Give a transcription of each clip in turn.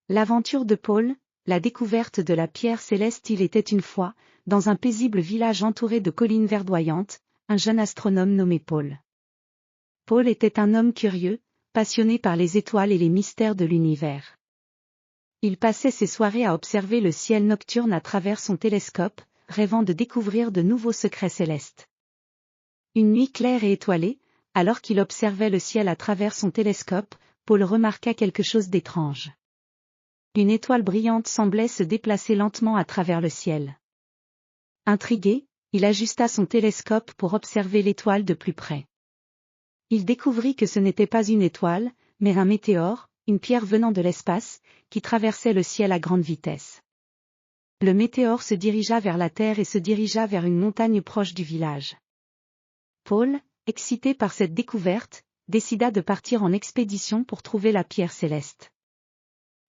L'aventure de Paul, la découverte de la pierre céleste. Il était une fois, dans un paisible village entouré de collines verdoyantes, un jeune astronome nommé Paul. Paul était un homme curieux, passionné par les étoiles et les mystères de l'univers. Il passait ses soirées à observer le ciel nocturne à travers son télescope, rêvant de découvrir de nouveaux secrets célestes. Une nuit claire et étoilée, alors qu'il observait le ciel à travers son télescope, Paul remarqua quelque chose d'étrange. Une étoile brillante semblait se déplacer lentement à travers le ciel. Intrigué, il ajusta son télescope pour observer l'étoile de plus près. Il découvrit que ce n'était pas une étoile, mais un météore, une pierre venant de l'espace, qui traversait le ciel à grande vitesse. Le météore se dirigea vers la Terre et se dirigea vers une montagne proche du village. Paul, excité par cette découverte, décida de partir en expédition pour trouver la pierre céleste.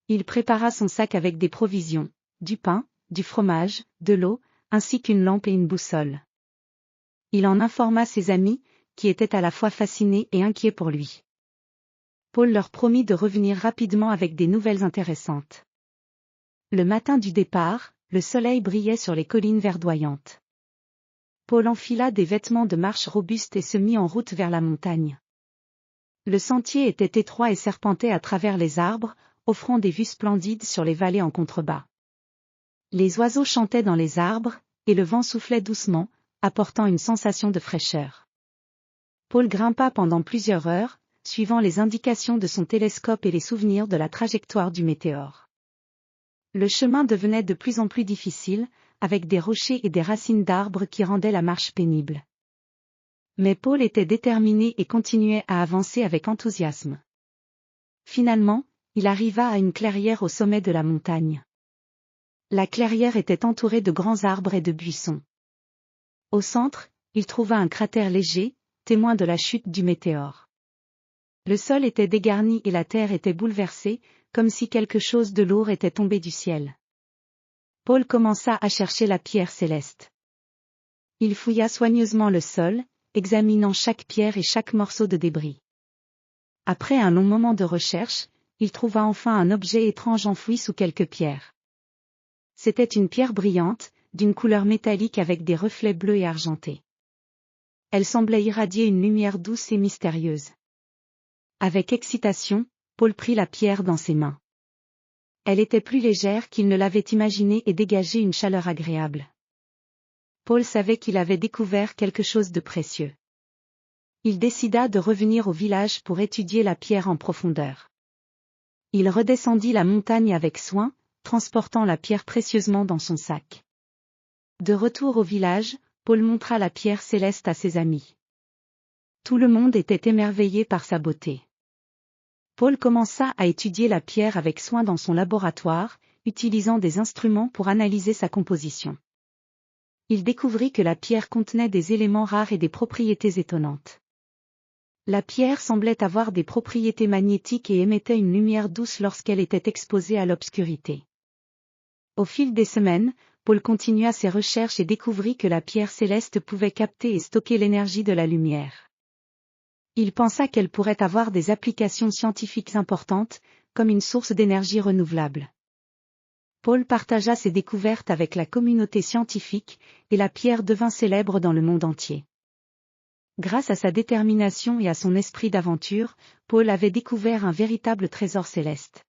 Il prépara son sac avec des provisions, du pain, du fromage, de l'eau, ainsi qu'une lampe et une boussole. Il en informa ses amis, qui étaient à la fois fascinés et inquiets pour lui. Paul leur promit de revenir rapidement avec des nouvelles intéressantes. Le matin du départ, le soleil brillait sur les collines verdoyantes. Paul enfila des vêtements de marche robustes et se mit en route vers la montagne. Le sentier était étroit et serpentait à travers les arbres, offrant des vues splendides sur les vallées en contrebas. Les oiseaux chantaient dans les arbres, et le vent soufflait doucement, apportant une sensation de fraîcheur. Paul grimpa pendant plusieurs heures, suivant les indications de son télescope et les souvenirs de la trajectoire du météore. Le chemin devenait de plus en plus difficile, avec des rochers et des racines d'arbres qui rendaient la marche pénible. Mais Paul était déterminé et continuait à avancer avec enthousiasme. Finalement, il arriva à une clairière au sommet de la montagne. La clairière était entourée de grands arbres et de buissons. Au centre, il trouva un cratère léger, témoin de la chute du météore. Le sol était dégarni et la terre était bouleversée, comme si quelque chose de lourd était tombé du ciel. Paul commença à chercher la pierre céleste. Il fouilla soigneusement le sol, examinant chaque pierre et chaque morceau de débris. Après un long moment de recherche, il trouva enfin un objet étrange enfoui sous quelques pierres. C'était une pierre brillante, d'une couleur métallique avec des reflets bleus et argentés. Elle semblait irradier une lumière douce et mystérieuse. Avec excitation, Paul prit la pierre dans ses mains. Elle était plus légère qu'il ne l'avait imaginé et dégageait une chaleur agréable. Paul savait qu'il avait découvert quelque chose de précieux. Il décida de revenir au village pour étudier la pierre en profondeur. Il redescendit la montagne avec soin, transportant la pierre précieusement dans son sac. De retour au village, Paul montra la pierre céleste à ses amis. Tout le monde était émerveillé par sa beauté. Paul commença à étudier la pierre avec soin dans son laboratoire, utilisant des instruments pour analyser sa composition. Il découvrit que la pierre contenait des éléments rares et des propriétés étonnantes. La pierre semblait avoir des propriétés magnétiques et émettait une lumière douce lorsqu'elle était exposée à l'obscurité. Au fil des semaines, Paul continua ses recherches et découvrit que la pierre céleste pouvait capter et stocker l'énergie de la lumière. Il pensa qu'elle pourrait avoir des applications scientifiques importantes, comme une source d'énergie renouvelable. Paul partagea ses découvertes avec la communauté scientifique, et la pierre devint célèbre dans le monde entier. Grâce à sa détermination et à son esprit d'aventure, Paul avait découvert un véritable trésor céleste.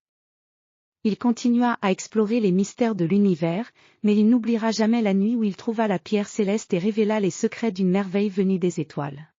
Il continua à explorer les mystères de l'univers, mais il n'oubliera jamais la nuit où il trouva la pierre céleste et révéla les secrets d'une merveille venue des étoiles.